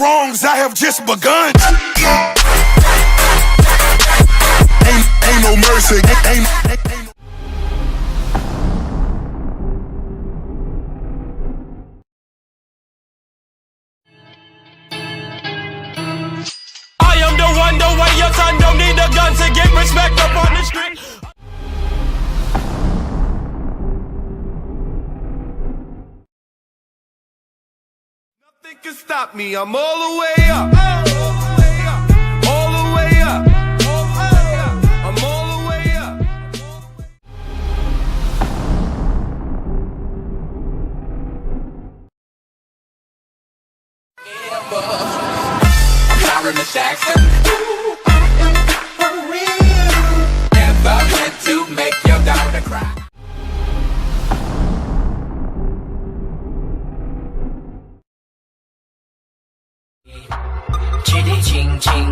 wrongs, I have just begun. Ain't no mercy. Ain't I am the one, the way your son don't need a gun to get respect up on the street. Nothing can stop me, I'm all the way up. All the way up. I'm all the way up. Myron Jackson. I am for real. Never meant to make your daughter cry. Chitty ching ching,